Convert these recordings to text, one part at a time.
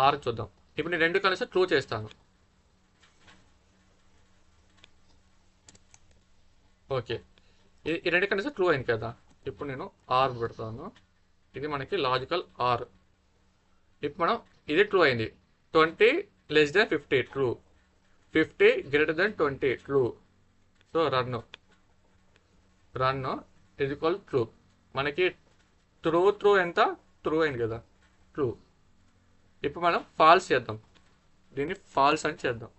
Are చూద్దాం. ఇప్పుడు నేను రెండు కండిషన్ ట్రూ చేస్తాను. ఓకే, ఈ రెండు కండిషన్ ట్రూ అయింది కదా. ఇప్పుడు నేను ఆర్ పెడతాను. ఇది మనకి లాజికల్ ఆర్. ఇప్పుడు మనం ఇది ట్రూ అయింది. 20 less than 50 true, 50 greater than 20 true. So run is equal true. మనకి ట్రూ ఎంత ట్రూ అయింది కదా, ట్రూ. ఇప్పుడు మనం ఫాల్స్ చేద్దాం, దీన్ని ఫాల్స్ అని చేద్దాం.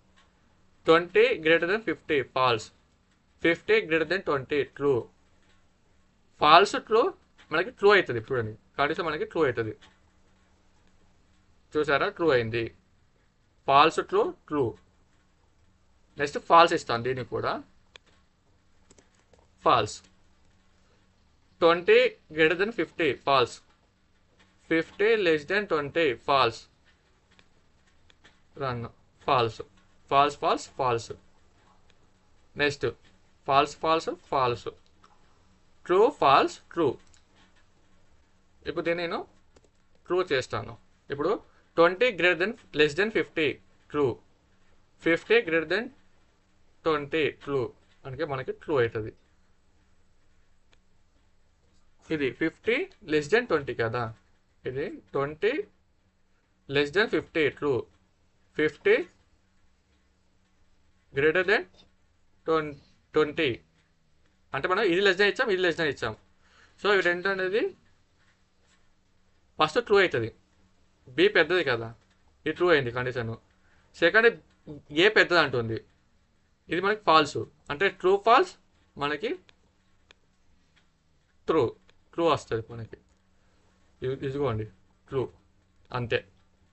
20 greater than 50 false, 50 greater than 20 true. False true మనకి ట్రూ అవుతుంది. చూడండి కండిషన్ మనకి ట్రూ అవుతుంది. చూసారా, ట్రూ అయింది. False true true. Next false ఇస్తాను, దీనికి కూడా false. 20 greater than 50 false, 50 less than 20 false. Run false false false false. Next false false false, true false true. ఇప్పుడు దీన్ని నేను ట్రూ చేస్తాను. ఇప్పుడు 20 greater than less than 50 true, 50 greater than 20 true. అంటే మనకి ట్రూ అవుతుంది. ఇది 50 less than 20 కదా, ఇది 20 less than 50 true, 50 greater than 20. అంటే మనం ఇది లెస్ దాన్ ఇచ్చాం, ఇది లెస్ దాన్ ఇచ్చాం. సో ఇవి రెండు అనేది ఫస్ట్ ట్రూ అవుతుంది. బి పెద్దది కదా, ఇది ట్రూ అయింది కండిషన్. సెకండ్ ఏ పెద్దది అంటుంది, ఇది మనకి ఫాల్స్. అంటే ట్రూ ఫాల్స్ మనకి ట్రూ వస్తుంది మనకి. ఇదిగోండి ట్రూ, అంతే.